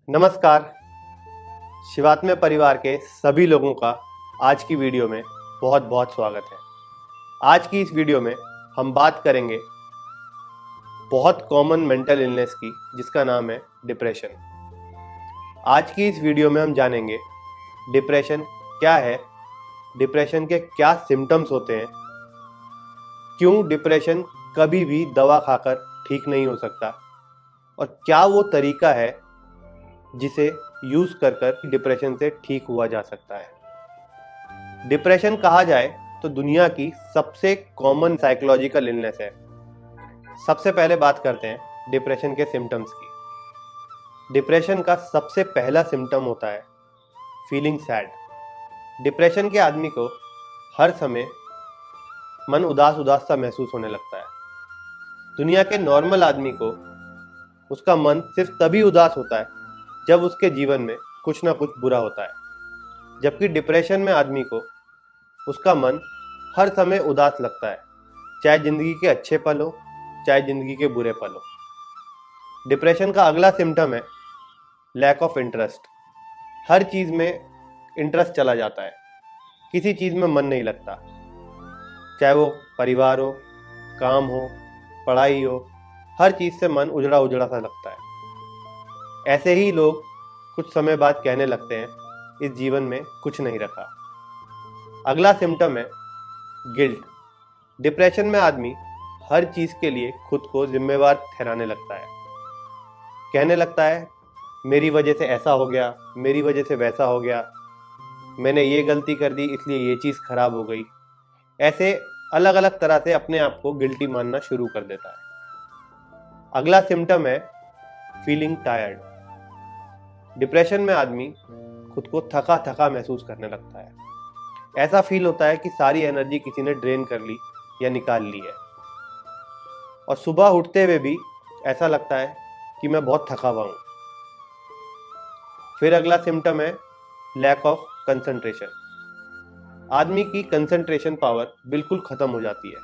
नमस्कार। शिवात्म परिवार के सभी लोगों का आज की वीडियो में बहुत बहुत स्वागत है। आज की इस वीडियो में हम बात करेंगे बहुत कॉमन मेंटल इलनेस की, जिसका नाम है डिप्रेशन। आज की इस वीडियो में हम जानेंगे डिप्रेशन क्या है, डिप्रेशन के क्या सिम्टम्स होते हैं, क्यों डिप्रेशन कभी भी दवा खाकर ठीक नहीं हो सकता और क्या वो तरीका है जिसे यूज कर कर डिप्रेशन से ठीक हुआ जा सकता है। डिप्रेशन कहा जाए तो दुनिया की सबसे कॉमन साइकोलॉजिकल इलनेस है। सबसे पहले बात करते हैं डिप्रेशन के सिम्टम्स की। डिप्रेशन का सबसे पहला सिम्टम होता है फीलिंग सैड। डिप्रेशन के आदमी को हर समय मन उदास उदास सा महसूस होने लगता है। दुनिया के नॉर्मल आदमी को उसका मन सिर्फ तभी उदास होता है जब उसके जीवन में कुछ ना कुछ बुरा होता है, जबकि डिप्रेशन में आदमी को उसका मन हर समय उदास लगता है, चाहे जिंदगी के अच्छे पल हो चाहे जिंदगी के बुरे पल हो। डिप्रेशन का अगला सिम्टम है लैक ऑफ इंटरेस्ट। हर चीज में इंटरेस्ट चला जाता है, किसी चीज में मन नहीं लगता, चाहे वो परिवार हो, काम हो, पढ़ाई हो, हर चीज से मन उजड़ा उजड़ा सा लगता है। ऐसे ही लोग कुछ समय बाद कहने लगते हैं इस जीवन में कुछ नहीं रखा। अगला सिम्टम है गिल्ट। डिप्रेशन में आदमी हर चीज के लिए खुद को जिम्मेवार ठहराने लगता है, कहने लगता है मेरी वजह से ऐसा हो गया, मेरी वजह से वैसा हो गया, मैंने ये गलती कर दी इसलिए ये चीज खराब हो गई। ऐसे अलग अलग तरह से अपने आप को गिल्टी मानना शुरू कर देता है। अगला सिम्टम है फीलिंग टायर्ड। डिप्रेशन में आदमी खुद को थका थका महसूस करने लगता है। ऐसा फील होता है कि सारी एनर्जी किसी ने ड्रेन कर ली या निकाल ली है, और सुबह उठते हुए भी ऐसा लगता है कि मैं बहुत थका हुआ हूं। फिर अगला सिम्टम है लैक ऑफ कंसंट्रेशन। आदमी की कंसंट्रेशन पावर बिल्कुल खत्म हो जाती है।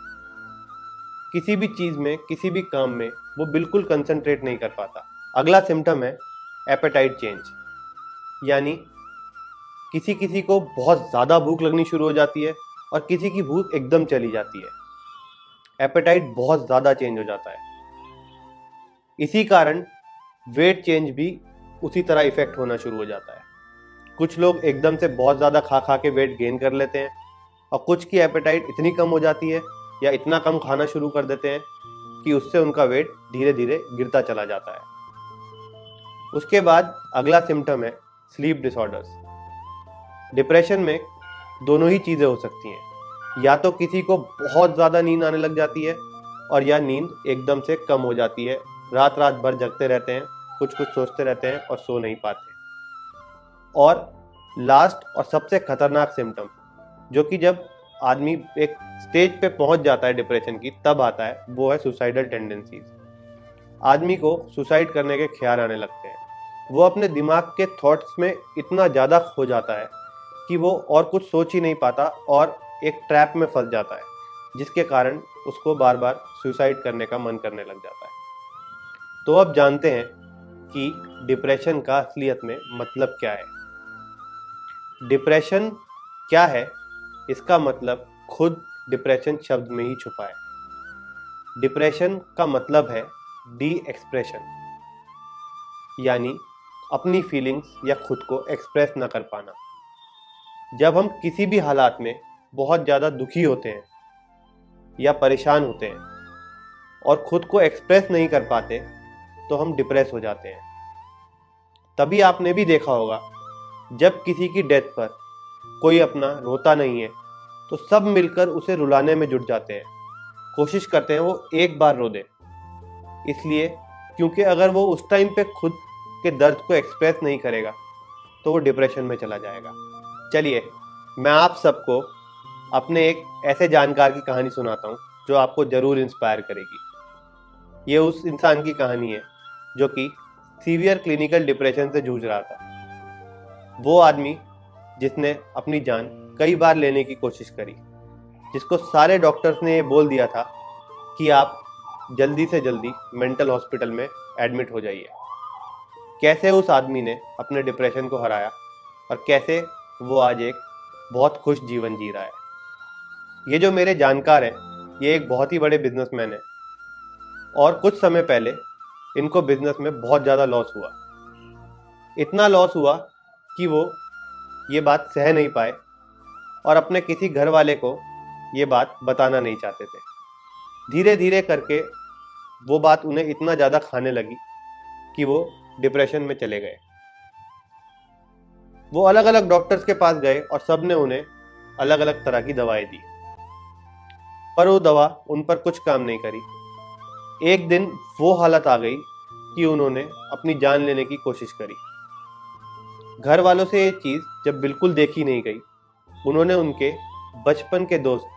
किसी भी चीज में, किसी भी काम में वो बिल्कुल कंसंट्रेट नहीं कर पाता। अगला सिम्टम है एपेटाइट चेंज, यानी किसी किसी को बहुत ज़्यादा भूख लगनी शुरू हो जाती है और किसी की भूख एकदम चली जाती है। एपेटाइट बहुत ज़्यादा चेंज हो जाता है। इसी कारण वेट चेंज भी उसी तरह इफेक्ट होना शुरू हो जाता है। कुछ लोग एकदम से बहुत ज़्यादा खा खा के वेट गेन कर लेते हैं, और कुछ की एपेटाइट इतनी कम हो जाती है या इतना कम खाना शुरू कर देते हैं कि उससे उनका वेट धीरे धीरे गिरता चला जाता है। उसके बाद अगला सिम्टम है स्लीप डिसऑर्डर्स। डिप्रेशन में दोनों ही चीज़ें हो सकती हैं, या तो किसी को बहुत ज़्यादा नींद आने लग जाती है और या नींद एकदम से कम हो जाती है, रात रात भर जगते रहते हैं, कुछ कुछ सोचते रहते हैं और सो नहीं पाते। और लास्ट और सबसे खतरनाक सिम्टम, जो कि जब आदमी एक स्टेज पे पहुंच जाता है डिप्रेशन की तब आता है, वो है सुसाइडल टेंडेंसीज। आदमी को सुसाइड करने के ख्याल आने लगते हैं। वो अपने दिमाग के थॉट्स में इतना ज़्यादा खो जाता है कि वो और कुछ सोच ही नहीं पाता और एक ट्रैप में फंस जाता है, जिसके कारण उसको बार बार सुसाइड करने का मन करने लग जाता है। तो अब जानते हैं कि डिप्रेशन का असलियत में मतलब क्या है। डिप्रेशन क्या है, इसका मतलब खुद डिप्रेशन शब्द में ही छुपा है। डिप्रेशन का मतलब है डी एक्सप्रेशन, यानी अपनी फीलिंग्स या खुद को एक्सप्रेस ना कर पाना। जब हम किसी भी हालात में बहुत ज़्यादा दुखी होते हैं या परेशान होते हैं और खुद को एक्सप्रेस नहीं कर पाते तो हम डिप्रेस हो जाते हैं। तभी आपने भी देखा होगा जब किसी की डेथ पर कोई अपना रोता नहीं है तो सब मिलकर उसे रुलाने में जुट जाते हैं, कोशिश करते हैं वो एक बार रो दे, इसलिए क्योंकि अगर वो उस टाइम पे खुद के दर्द को एक्सप्रेस नहीं करेगा तो वो डिप्रेशन में चला जाएगा। चलिए मैं आप सबको अपने एक ऐसे जानकार की कहानी सुनाता हूँ जो आपको जरूर इंस्पायर करेगी। ये उस इंसान की कहानी है जो कि सीवियर क्लिनिकल डिप्रेशन से जूझ रहा था। वो आदमी जिसने अपनी जान कई बार लेने की कोशिश करी, जिसको सारे डॉक्टर्स ने ये बोल दिया था कि आप जल्दी से जल्दी मेंटल हॉस्पिटल में एडमिट हो जाइए, कैसे उस आदमी ने अपने डिप्रेशन को हराया और कैसे वो आज एक बहुत खुश जीवन जी रहा है। ये जो मेरे जानकार हैं, ये एक बहुत ही बड़े बिजनेसमैन हैं और कुछ समय पहले इनको बिजनेस में बहुत ज़्यादा लॉस हुआ। इतना लॉस हुआ कि वो ये बात सह नहीं पाए और अपने किसी घर वाले को ये बात बताना नहीं चाहते थे। धीरे धीरे करके वो बात उन्हें इतना ज़्यादा खाने लगी कि वो डिप्रेशन में चले गए। वो अलग अलग डॉक्टर्स के पास गए और सब ने उन्हें अलग अलग तरह की दवाएं दी, पर वो दवा उन पर कुछ काम नहीं करी। एक दिन वो हालत आ गई कि उन्होंने अपनी जान लेने की कोशिश करी। घर वालों से ये चीज़ जब बिल्कुल देखी नहीं गई, उन्होंने उनके बचपन के दोस्त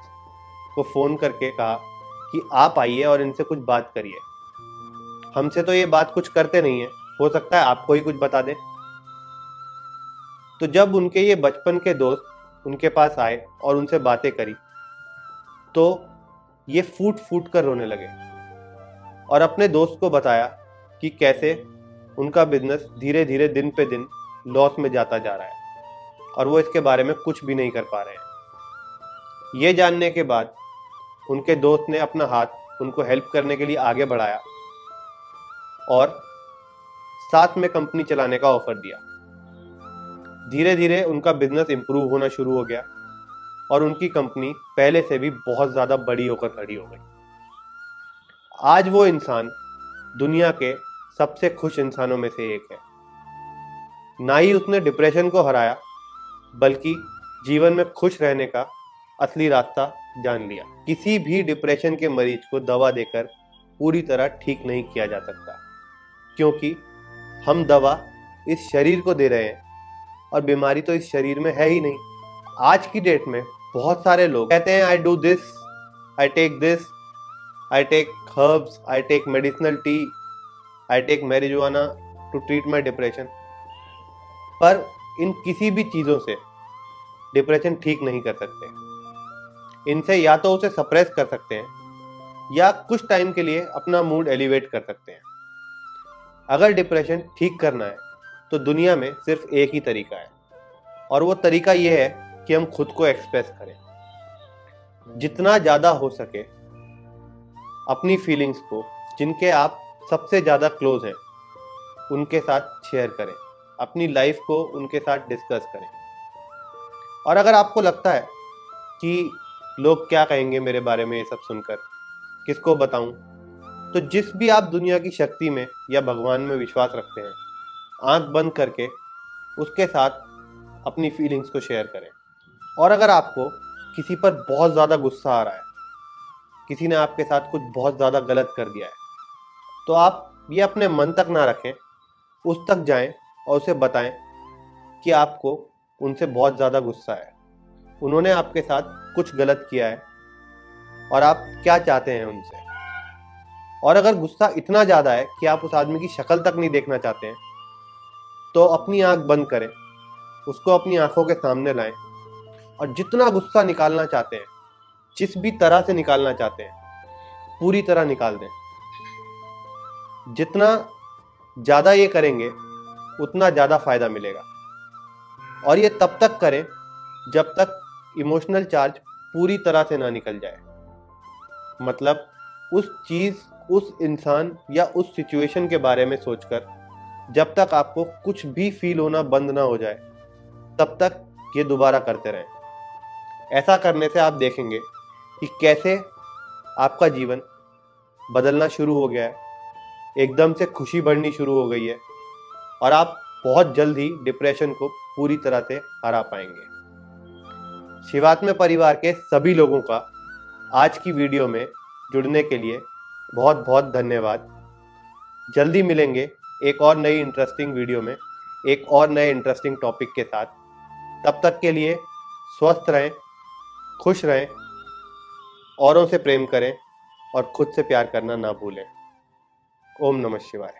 को फ़ोन करके कहा कि आप आइए और इनसे कुछ बात करिए। हमसे तो ये बात कुछ करते नहीं है, हो सकता है आपको ही कुछ बता दें। तो जब उनके ये बचपन के दोस्त उनके पास आए और उनसे बातें करी, तो ये फूट फूट कर रोने लगे और अपने दोस्त को बताया कि कैसे उनका बिजनेस धीरे धीरे दिन पे दिन लॉस में जाता जा रहा है और वो इसके बारे में कुछ भी नहीं कर पा रहे हैं। ये जानने के बाद उनके दोस्त ने अपना हाथ उनको हेल्प करने के लिए आगे बढ़ाया और साथ में कंपनी चलाने का ऑफर दिया। धीरे धीरे उनका बिजनेस इंप्रूव होना शुरू हो गया और उनकी कंपनी पहले से भी बहुत ज़्यादा बड़ी होकर खड़ी हो गई। आज वो इंसान दुनिया के सबसे खुश इंसानों में से एक है। ना ही उसने डिप्रेशन को हराया, बल्कि जीवन में खुश रहने का असली रास्ता जान लिया। किसी भी डिप्रेशन के मरीज को दवा देकर पूरी तरह ठीक नहीं किया जा सकता, क्योंकि हम दवा इस शरीर को दे रहे हैं और बीमारी तो इस शरीर में है ही नहीं। आज की डेट में बहुत सारे लोग कहते हैं I do this, I take this, I take herbs, I take medicinal tea, I take marijuana to treat my depression. पर इन किसी भी चीज़ों से डिप्रेशन ठीक नहीं कर सकते। इनसे या तो उसे सप्रेस कर सकते हैं या कुछ टाइम के लिए अपना मूड एलिवेट कर सकते हैं। अगर डिप्रेशन ठीक करना है तो दुनिया में सिर्फ एक ही तरीका है और वो तरीका ये है कि हम खुद को एक्सप्रेस करें। जितना ज़्यादा हो सके अपनी फीलिंग्स को, जिनके आप सबसे ज़्यादा क्लोज हैं, उनके साथ शेयर करें। अपनी लाइफ को उनके साथ डिस्कस करें। और अगर आपको लगता है कि लोग क्या कहेंगे मेरे बारे में ये सब सुनकर, किसको बताऊं, तो जिस भी आप दुनिया की शक्ति में या भगवान में विश्वास रखते हैं, आंख बंद करके उसके साथ अपनी फीलिंग्स को शेयर करें। और अगर आपको किसी पर बहुत ज़्यादा गुस्सा आ रहा है, किसी ने आपके साथ कुछ बहुत ज़्यादा गलत कर दिया है, तो आप ये अपने मन तक ना रखें, उस तक जाएं और उसे बताएं कि आपको उनसे बहुत ज़्यादा गुस्सा है, उन्होंने आपके साथ कुछ गलत किया है और आप क्या चाहते हैं उनसे। और अगर गुस्सा इतना ज़्यादा है कि आप उस आदमी की शक्ल तक नहीं देखना चाहते हैं, तो अपनी आंख बंद करें, उसको अपनी आंखों के सामने लाएं और जितना गुस्सा निकालना चाहते हैं, जिस भी तरह से निकालना चाहते हैं, पूरी तरह निकाल दें। जितना ज़्यादा ये करेंगे उतना ज़्यादा फायदा मिलेगा। और ये तब तक करें जब तक इमोशनल चार्ज पूरी तरह से ना निकल जाए। मतलब उस चीज़, उस इंसान या उस सिचुएशन के बारे में सोचकर जब तक आपको कुछ भी फील होना बंद ना हो जाए, तब तक ये दोबारा करते रहें। ऐसा करने से आप देखेंगे कि कैसे आपका जीवन बदलना शुरू हो गया है, एकदम से खुशी बढ़नी शुरू हो गई है और आप बहुत जल्द ही डिप्रेशन को पूरी तरह से हरा पाएंगे। शिवात्म परिवार के सभी लोगों का आज की वीडियो में जुड़ने के लिए बहुत बहुत धन्यवाद। जल्दी मिलेंगे एक और नई इंटरेस्टिंग वीडियो में, एक और नए इंटरेस्टिंग टॉपिक के साथ। तब तक के लिए स्वस्थ रहें, खुश रहें, औरों से प्रेम करें और खुद से प्यार करना ना भूलें। ओम नमः शिवाय।